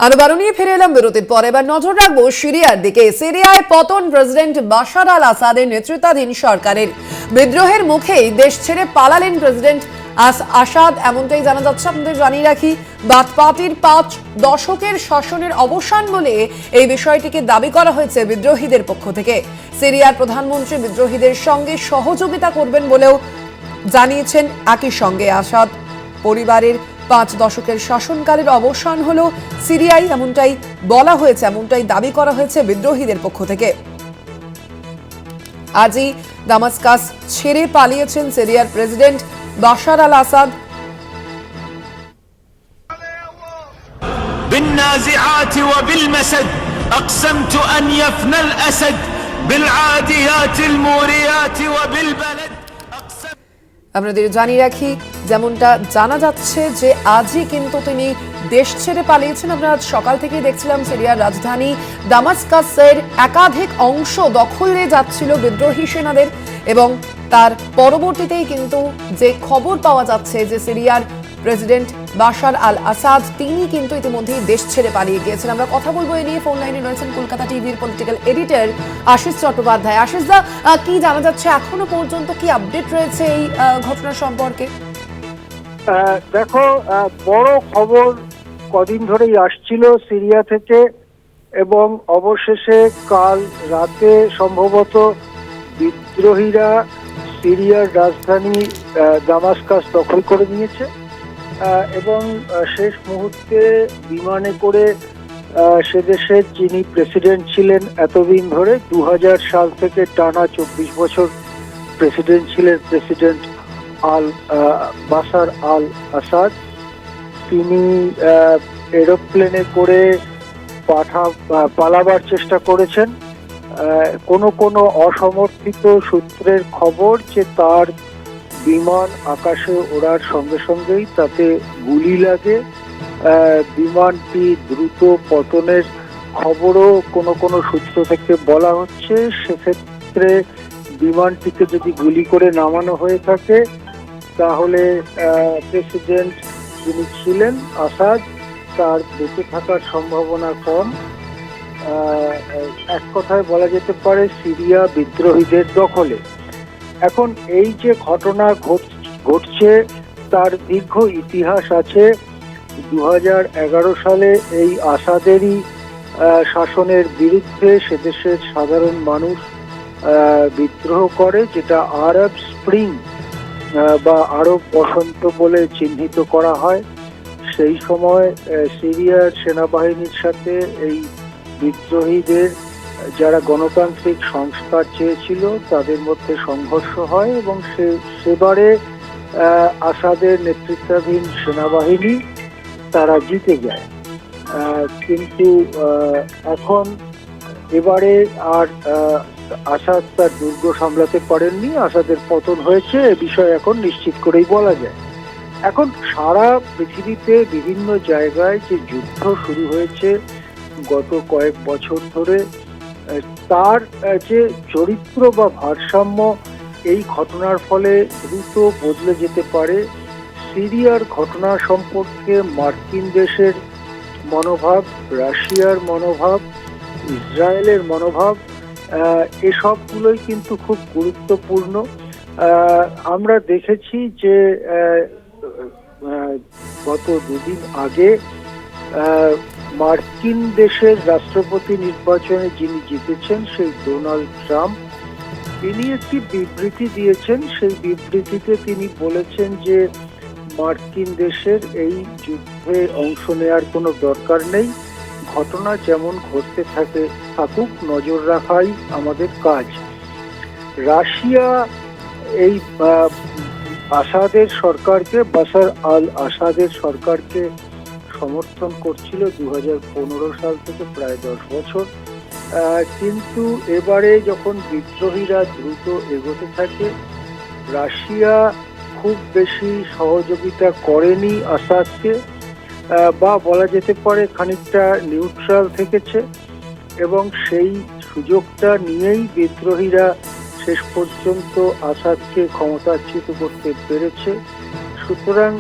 আরো নিয়ে ফিরে এলাম বিরতির পর। এবার নজর রাখবো সিরিয়ার দিকে। সিরিয়ায় পতন প্রেসিডেন্ট বাশার আল আসাদের নেতৃত্বাধীন সরকারের। বিদ্রোহের মুখেই দেশ ছেড়ে পালালেন প্রেসিডেন্ট আসাদ, এমনটাই জানা যাচ্ছে। আপনাদের জানিয়ে রাখি, বাথ পার্টির 5 দশকের শাসনের অবসান বলে এই বিষয়টিকে দাবি করা হয়েছে বিদ্রোহীদের পক্ষ থেকে। সিরিয়ার প্রধানমন্ত্রী বিদ্রোহীদের সঙ্গে সহযোগিতা করবেন বলেও জানিয়েছেন। একই সঙ্গে আসাদ পরিবারের 5 দশকের শাসনকালের অবসান হলো সিরিয়ায়, এমনটাই বলা হয়েছে, এমনটাই দাবি করা হয়েছে বিদ্রোহীদের পক্ষ থেকে। আজই দামাস্কাস ছেড়ে পালিয়েছেন সিরিয়ার প্রেসিডেন্ট বাশার আল আসাদ। بالنازعات وبالمسد أقسمت أن يفنى الأسد بالعاديات الموريات وبالبلد। আপনাদের জানিয়ে রাখি, যেমনটা জানা যাচ্ছে যে আজই কিন্তু তিনি দেশ ছেড়ে পালিয়েছেন। আমরা আজ সকাল থেকেই দেখছিলাম সিরিয়ার রাজধানী দামাস্কাসের একাধিক অংশ দখলে যাচ্ছিল বিদ্রোহী সেনাদের, এবং তার পরবর্তীতেই কিন্তু যে খবর পাওয়া যাচ্ছে যে সিরিয়ার প্রেসিডেন্ট বাশার আল আসাদ তিনি কিন্তু ইতিমধ্যেই দেশ ছেড়ে পালিয়ে গিয়েছেন। আমরা কথা বলবো এ নিয়ে। ফোন লাইনে রয়েছেন কলকাতা টিভির পলিটিক্যাল এডিটর আশিস চট্টোপাধ্যায়। আশিস দা, কি জানা যাচ্ছে এখনো পর্যন্ত, কি আপডেট রয়েছে এই ঘটনা সম্পর্কে? দেখো, বড় খবর কদিন ধরেই আসছিল সিরিয়া থেকে, এবং অবশেষে কাল রাতে সম্ভবত বিদ্রোহীরা সিরিয়ার রাজধানী দামাস্কাস দখল করে নিয়েছে, এবং শেষ মুহূর্তে বিমানে করে সে দেশের যিনি প্রেসিডেন্ট ছিলেন এতদিন ধরে, 2000 সাল থেকে টানা 24 বছর প্রেসিডেন্ট ছিলেন প্রেসিডেন্ট বাশার আল আসাদ, তিনি এরোপ্লেনে করে পালাবার চেষ্টা করেছেন। কোনো অসমর্থিত সূত্রের খবর যে তার বিমান আকাশে ওড়ার সঙ্গে সঙ্গেই তাতে গুলি লাগে। বিমানটি দ্রুত পতনের খবরও কোনো সূত্র থেকে বলা হচ্ছে। সেক্ষেত্রে বিমানটিকে যদি গুলি করে নামানো হয়ে থাকে, তাহলে প্রেসিডেন্ট যিনি ছিলেন আসাদ, তার বেঁচে থাকার সম্ভাবনা কম। এক কথায় বলা যেতে পারে সিরিয়া বিদ্রোহীদের দখলে। এখন এই যে ঘটনা ঘটছে তার দীর্ঘ ইতিহাস আছে। 2011 সালে এই আসাদেরই শাসনের বিরুদ্ধে সেদেশের সাধারণ মানুষ বিদ্রোহ করে, যেটা আরব স্প্রিং বা আরব বসন্ত বলে চিহ্নিত করা হয়। সেই সময় সিরিয়ার সেনাবাহিনীর সাথে এই বিদ্রোহীদের, যারা গণতান্ত্রিক সংস্কার চেয়েছিল, তাদের মধ্যে সংঘর্ষ হয়, এবং সেবারে আসাদের নেতৃত্বাধীন সেনাবাহিনী তারা জিতে যায়। কিন্তু এখন এবারে আর আসাদ তার দুর্গ সামলাতে পারেননি, আসাদের পতন হয়েছে, এ বিষয়ে এখন নিশ্চিত করেই বলা যায়। এখন সারা পৃথিবীতে বিভিন্ন জায়গায় যে যুদ্ধ শুরু হয়েছে গত কয়েক বছর ধরে, তার যে চরিত্র বা ভারসাম্য এই ঘটনার ফলে দ্রুত বদলে যেতে পারে। সিরিয়ার ঘটনা সম্পর্কে মার্কিন দেশের মনোভাব, রাশিয়ার মনোভাব, ইসরায়েলের মনোভাব, এসবগুলোই কিন্তু খুব গুরুত্বপূর্ণ। আমরা দেখেছি যে গত 2 দিন আগে মার্কিন দেশের রাষ্ট্রপতি নির্বাচনে যিনি জিতেছেন, সেই ডোনাল্ড ট্রাম্প, তিনি একটি বিবৃতি দিয়েছেন। সেই বিবৃতিতে তিনি বলেছেন যে মার্কিন দেশের এই যুদ্ধে অংশ নেওয়ার কোনো দরকার নেই, ঘটনা যেমন ঘটতে থাকুক, নজর রাখাই আমাদের কাজ। রাশিয়া এই আসাদের সরকারকে, বাশার আল আসাদের সরকারকে সমর্থন করছিল 2015 সাল থেকে, প্রায় 10 বছর। কিন্তু এবারে যখন বিদ্রোহীরা দ্রুত এগোতে থাকে, রাশিয়া খুব বেশি সহযোগিতা করেনি আসাদকে, বা বলা যেতে পারে খানিকটা নিউট্রাল থেকেছে, এবং সেই সুযোগটা নিয়েই বিদ্রোহীরা শেষ পর্যন্ত আসাদকে ক্ষমতাচ্যুত করতে পেরেছে। সুতরাং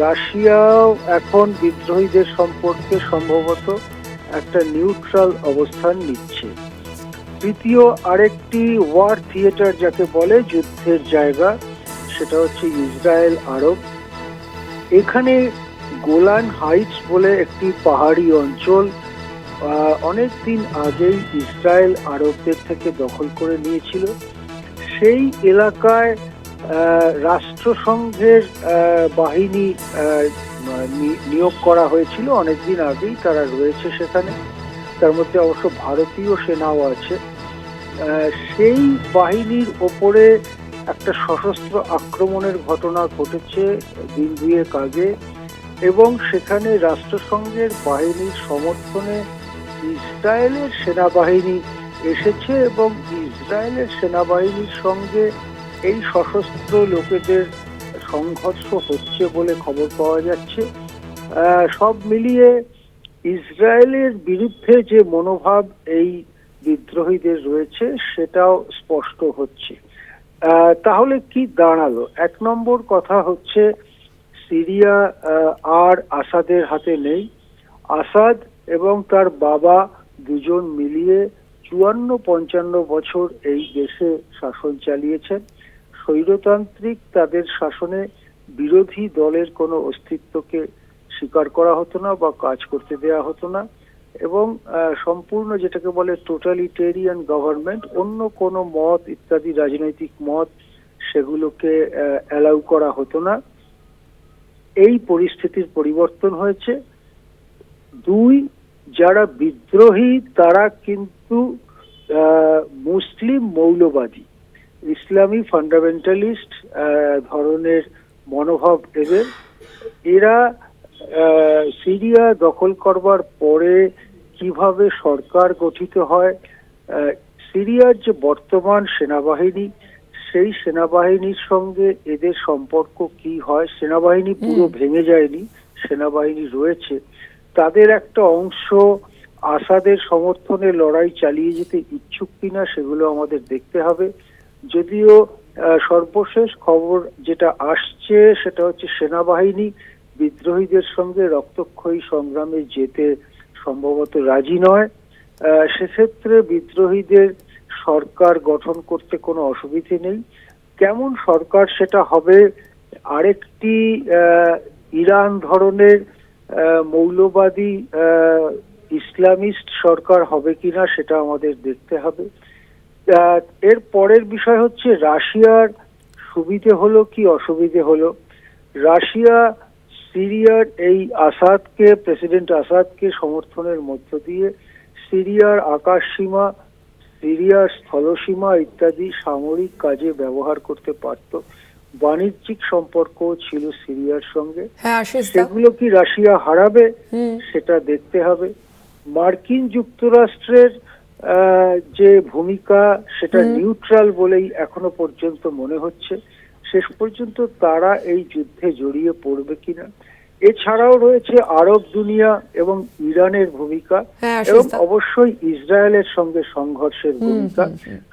রাশিয়াও এখন বিদ্রোহীদের সম্পর্কে সম্ভবত একটা নিউট্রাল অবস্থান নিচ্ছে। তৃতীয় আরেকটি ওয়ার থিয়েটার যাকে বলে, যুদ্ধের জায়গা, সেটা হচ্ছে ইসরায়েল আরব। এখানে গোলান হাইটস বলে একটি পাহাড়ি অঞ্চল অনেক দিন আগেই ইসরায়েল আরবদের থেকে দখল করে নিয়েছিল। সেই এলাকায় রাষ্ট্রসংঘের বাহিনী নিয়োগ করা হয়েছিল অনেকদিন আগেই, তারা রয়েছে সেখানে। তার মধ্যে অবশ্য ভারতীয় সেনাও আছে। সেই বাহিনীর ওপরে একটা সশস্ত্র আক্রমণের ঘটনা ঘটেছে দিন দুয়েক আগে, এবং সেখানে রাষ্ট্রসংঘের বাহিনীর সমর্থনে ইসরায়েলের সেনাবাহিনী এসেছে, এবং ইসরায়েলের সেনাবাহিনীর সঙ্গে এই সশস্ত্র লোকেদের সংঘর্ষ হচ্ছে বলে খবর পাওয়া যাচ্ছে। সব মিলিয়ে ইসরায়েলের বিরুদ্ধে যে মনোভাব এই বিদ্রোহীদের রয়েছে সেটাও স্পষ্ট হচ্ছে। তাহলে কি দাঁড়ালো? এক নম্বর কথা হচ্ছে, সিরিয়া আর আসাদের হাতে নেই। আসাদ এবং তার বাবা দুজন মিলিয়ে 54-55 বছর এই দেশে শাসন চালিয়েছেন। স্বৈরতান্ত্রিক তাদের শাসনে বিরোধী দলের কোনো অস্তিত্বকে স্বীকার করা হতো না বা কাজ করতে দেয়া হতো না, এবং সম্পূর্ণ যেটাকে বলে টোটালিটেরিয়ান গভর্নমেন্ট, অন্য কোনো মত ইত্যাদি রাজনৈতিক মত সেগুলোকে অ্যালাউ করা হতো না। এই পরিস্থিতির পরিবর্তন হয়েছে। দুই, যারা বিদ্রোহী তারা কিন্তু মুসলিম মৌলবাদী, ইসলামী ফান্ডামেন্টালিস্ট ধরনের মনোভাব এদের। এরা সিরিয়া দখল করবার পরে কিভাবে সরকার গঠিত হয়, সিরিয়ার যে বর্তমান সেনাবাহিনী, সেই সেনাবাহিনীর সঙ্গে এদের সম্পর্ক কি হয়, সেনাবাহিনী পুরো ভেঙে যায়নি, সেনাবাহিনী রয়েছে, তাদের একটা অংশ আসাদের সমর্থনে লড়াই চালিয়ে যেতে ইচ্ছুক কিনা সেগুলো আমাদের দেখতে হবে। যদিও সর্বশেষ খবর যেটা আসছে সেটা হচ্ছে সেনাবাহিনী বিদ্রোহীদের সঙ্গে রক্তক্ষয়ী সংগ্রামে যেতে সম্ভবত রাজি নয়। সেক্ষেত্রে বিদ্রোহীদের সরকার গঠন করতে কোনো অসুবিধে নেই। কেমন সরকার সেটা হবে, আরেকটি ইরান ধরনের মৌলবাদী ইসলামিস্ট সরকার হবে কিনা সেটা আমাদের দেখতে হবে। এর পরের বিষয় হচ্ছে রাশিয়ার সুবিধে হলো কি অসুবিধে হলো। রাশিয়া সিরিয়ার এই আসাদকে, প্রেসিডেন্ট আসাদকে সমর্থনের মধ্য দিয়ে সিরিয়ার আকাশ সীমা, সিরিয়ার স্থলসীমা ইত্যাদি সামরিক কাজে ব্যবহার করতে পারত। বাণিজ্যিক সম্পর্ক ছিল সিরিয়ার সঙ্গে, সেগুলো কি রাশিয়া হারাবে সেটা দেখতে হবে। মার্কিন যুক্তরাষ্ট্রের যে ভূমিকা সেটা নিউট্রাল বলেই এখনো পর্যন্ত মনে হচ্ছে। শেষ পর্যন্ত তারা এই যুদ্ধে জড়িয়ে পড়বে কিনা। এছাড়াও রয়েছে আরব দুনিয়া এবং ইরানের ভূমিকা, এবং অবশ্যই ইসরায়েলের সঙ্গে সংঘর্ষের ভূমিকা।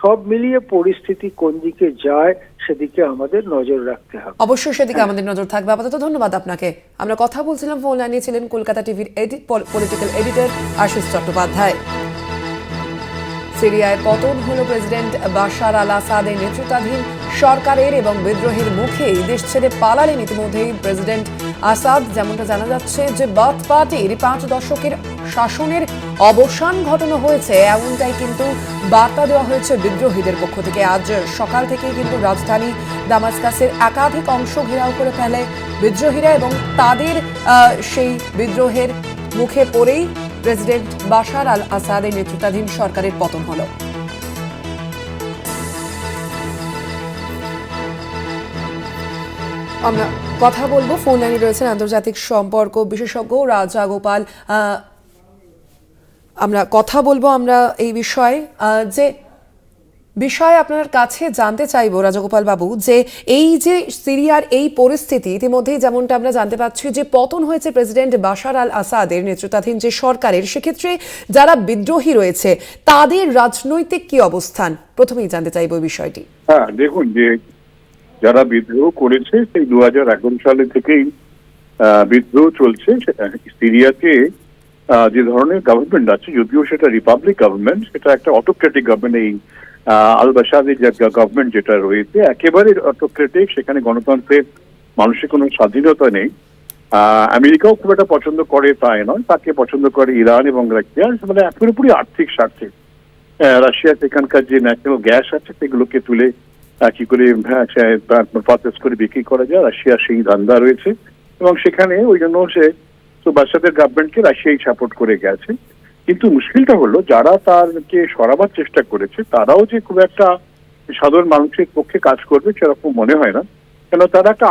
সব মিলিয়ে পরিস্থিতি কোন দিকে যায় সেদিকে আমাদের নজর রাখতে হবে। অবশ্যই সেদিকে আমাদের নজর থাকবে। আপাতত ধন্যবাদ আপনাকে। আমরা কথা বলছিলাম, ফোন লাইনে ছিলেন কলকাতা টিভির পলিটিক্যাল এডিটর আশিস চট্টোপাধ্যায়। সিরিয়ায় পতন হলো প্রেসিডেন্ট বাশার আল আসাদের নেতৃত্বাধীন সরকারের, এবং বিদ্রোহের মুখেই দেশ ছেড়ে পালালেন ইতিমধ্যেই প্রেসিডেন্ট আসাদ। যেমনটা জানা যাচ্ছে যে বাথ পার্টির 5 দশকের শাসনের অবসান ঘটানো হয়েছে, এমনটাই কিন্তু বার্তা দেওয়া হয়েছে বিদ্রোহীদের পক্ষ থেকে। আজ সকাল থেকেই কিন্তু রাজধানী দামাস্কাসের একাধিক অংশ ঘেরাও করে ফেলে বিদ্রোহীরা, এবং তাদের সেই বিদ্রোহের মুখে পড়েই প্রেসিডেন্ট বাশার আল আসাদের নেতৃত্বাধীন সরকারের পতন হলো। আমরা কথা বলবো, ফোন লাইনে রয়েছেন আন্তর্জাতিক সম্পর্ক বিশেষজ্ঞ রাজা গোপাল। আমরা কথা বলবো এই বিষয়ে আপনার কাছে জানতে চাইবো রাজগোপাল বাবু, যে এই যে সিরিয়ার এই পরিস্থিতি, ইতিমধ্যেই যেমনটা আমরা জানতে পারছি যে পতন হয়েছে প্রেসিডেন্ট বাশার আল আসাদের নেতৃত্বাধীন যে সরকারের, সেক্ষেত্রে যারা বিদ্রোহী রয়েছে তাদের রাজনৈতিক কি অবস্থান, প্রথমেই জানতে চাইবো এই বিষয়টি। হ্যাঁ, দেখুন, যে যারা বিদ্রোহ করেছে সেই 2011 সালে থেকেই বিদ্রোহ চলছে সিরিয়াতে, যে ধরনের গভর্নমেন্ট আছে, যদিও সেটা রিপাবলিক গভর্নমেন্ট, সেটা একটা অটোক্রেটিক গভর্নমেন্ট। এই আল বাশারের যে গভর্নমেন্ট যেটা রয়েছে একেবারে অটোক্রেটিক, সেখানে গণতন্ত্রের মানুষের কোনো স্বাধীনতা নেই। আমেরিকাও খুব একটা পছন্দ করে তাই নয়, তাকে পছন্দ করে ইরান এবং রাশিয়া, মানে পুরোপুরি আর্থিক স্বার্থে। রাশিয়া সেখানকার যে ন্যাচারাল গ্যাস আছে সেগুলোকে তুলে কি করে প্রসেস করে বিক্রি করা যায়, রাশিয়া সেই ধান্দা রয়েছে। এবং সেখানে ওই জন্য সে তো বাদশাদের গভর্নমেন্টকে রাশিয়াই সাপোর্ট করে গেছে। কিন্তু মুশকিলটা হলো যারা তারকে সরাবার চেষ্টা করেছে তারাও যে খুব একটা সাধারণ মানুষের পক্ষে কাজ করবে সেরকম মনে হয় না। কেন তারা একটা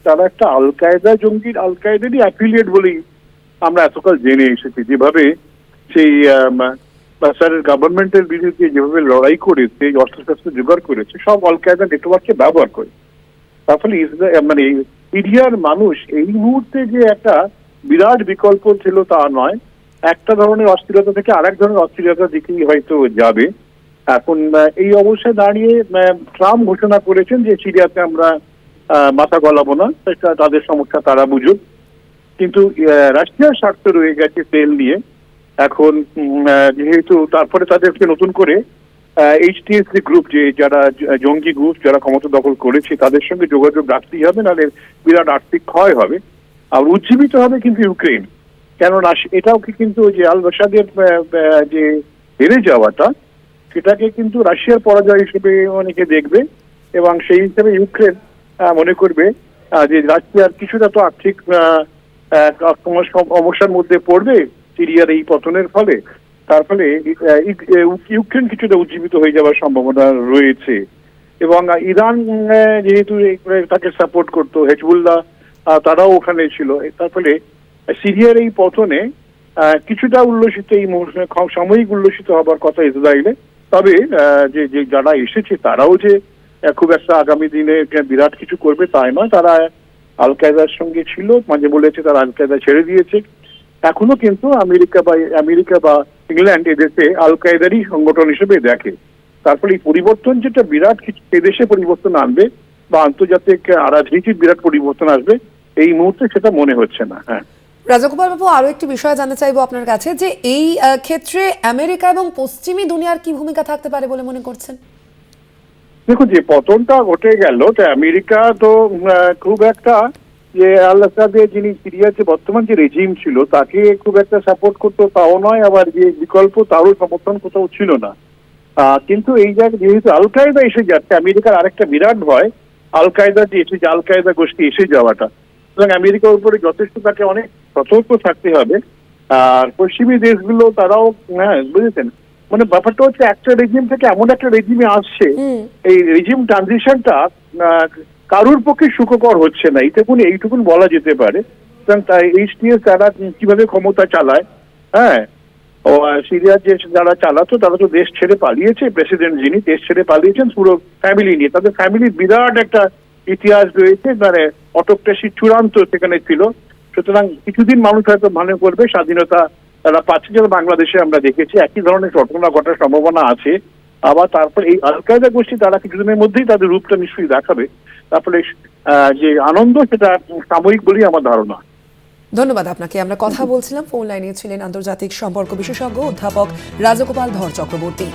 তারা একটা আল কায়দারই অ্যাফিলিয়েট বলেই আমরা এতকাল জেনে এসেছি। যেভাবে সেই বাশারের গভর্নমেন্টের বিরুদ্ধে যেভাবে লড়াই করেছে, অস্ত্রশস্ত্র জোগাড় করেছে, সব আল কায়দা নেটওয়ার্ককে ব্যবহার করে। তার ফলে মানে সিরিয়ার মানুষ এই মুহূর্তে যে একটা বিরাট বিকল্প ছিল তা নয়, একটা ধরনের অস্থিরতা থেকে আরেক ধরনের অস্থিরতার দিকেই হয়তো যাবে। এখন এই অবস্থায় দাঁড়িয়ে ট্রাম্প ঘোষণা করেছেন যে সিরিয়াতে আমরা মাথা গলাবো না, সেটা তাদের সমস্যা, তারা বুঝুক। কিন্তু রাশিয়ার স্বার্থ রয়ে গেছে তেল নিয়ে। এখন যেহেতু তারপরে তাদেরকে নতুন করে HTS গ্রুপ, যে যারা জঙ্গি গ্রুপ যারা ক্ষমতা দখল করেছে, তাদের সঙ্গে যোগাযোগ রাখতেই হবে, নাহলে বিরাট আর্থিক ক্ষয় হবে। আর উজ্জীবিত হবে কিন্তু ইউক্রেন, কেননা এটাও কিন্তু যে আল বাশাদের যে হেরে যাওয়াটা, সেটাকে কিন্তু রাশিয়ার পরাজয় হিসেবে অনেকে দেখবে। এবং সেই হিসেবে ইউক্রেন মনে করবে যে রাশিয়ার কিছুটা তো আর্থিক সমস্যার মধ্যে পড়বে সিরিয়ার এই পতনের ফলে। তার ফলে ইউক্রেন কিছুটা উজ্জীবিত হয়ে যাওয়ার সম্ভাবনা রয়েছে। এবং ইরান যেহেতু তাকে সাপোর্ট করতো, হেজবুল্লাহ তারাও ওখানে ছিল। তার ফলে সিরিয়ার এই পতনে কিছুটা উল্লসিত, এই সাময়িক উল্লসিত হবার কথা ইসরায়েলে। তবে যে যারা এসেছে তারাও যে খুব একটা আগামী দিনে বিরাট কিছু করবে তাই নয়। তারা আল কায়দার সঙ্গে ছিল, মাঝে বলেছে তারা আল কায়দা ছেড়ে দিয়েছে। এখনো কিন্তু আমেরিকা বা ইংল্যান্ড এদেশে আল কায়দারই সংগঠন হিসেবে দেখে। তার ফলে এই পরিবর্তন যেটা বিরাট কিছু এদেশে পরিবর্তন আনবে বা আন্তর্জাতিক রাজনীতির বিরাট পরিবর্তন আসবে, এই মুহূর্তে সেটা মনে হচ্ছে না। হ্যাঁ, রাজগোপাল বাবু, আরো একটি বিষয় জানতে চাইবো আপনার কাছে, যে এই ক্ষেত্রে আমেরিকা এবং পশ্চিমী দুনিয়ার কি ভূমিকা থাকতে পারে বলে মনে করছেন? দেখুন, যে পতনটা ঘটে গেল, আমেরিকা তো খুব একটা যে আল আসাদের যিনি সিরিয়ার যে বর্তমান যে রেজিম ছিল তাকে খুব একটা সাপোর্ট করতো তাও নয়, আবার যে বিকল্প তারও সমর্থন কোথাও ছিল না। কিন্তু এই জায়গায় যেহেতু আল কায়দা এসে যাচ্ছে, আমেরিকার আরেকটা বিরাট ভয় আল কায়দা আল কায়দা গোষ্ঠী এসে যাওয়াটা। সুতরাং আমেরিকার উপরে যথেষ্ট তাকে অনেক সতর্ক থাকতে হবে। আর পশ্চিমী দেশগুলো তারাও, হ্যাঁ বুঝেছেন, মানে ব্যাপারটা হচ্ছে একটা রেজিম থেকে এমন একটা রেজিমে আসছে, এই রেজিম ট্রানজিশনটা কারুর পক্ষে সুখকর হচ্ছে না, এইটুকুন বলা যেতে পারে। সুতরাং তাই HTS তারা কিভাবে ক্ষমতা চালায়, হ্যাঁ, সিরিয়ার যে যারা চালাতো তারা তো দেশ ছেড়ে পালিয়েছে, প্রেসিডেন্ট যিনি দেশ ছেড়ে পালিয়েছেন পুরো ফ্যামিলি নিয়ে। তাদের ফ্যামিলির বিরাট একটা ইতিহাস রয়েছে, মানে অটোক্রেসি চূড়ান্ত সেখানে ছিল। সুতরাং কিছুদিন মানুষ হয়তো মনে করবে স্বাধীনতা তারা পাচ্ছে, যেন বাংলাদেশে আমরা দেখেছি একই ধরনের ঘটনা ঘটার সম্ভাবনা আছে। আবার তারপর এই আল কায়দা গোষ্ঠী তারা কিছুদিনের মধ্যেই তাদের রূপটা নিশ্চয়ই দেখাবে। তারপরে যে আনন্দ সেটা সাময়িক বলেই আমার ধারণা। ধন্যবাদ আপনাকে। আমরা কথা বলছিলাম, ফোন লাইনে ছিলেন আন্তর্জাতিক সম্পর্ক বিশেষজ্ঞ অধ্যাপক রাজগোপাল ধর চক্রবর্তী।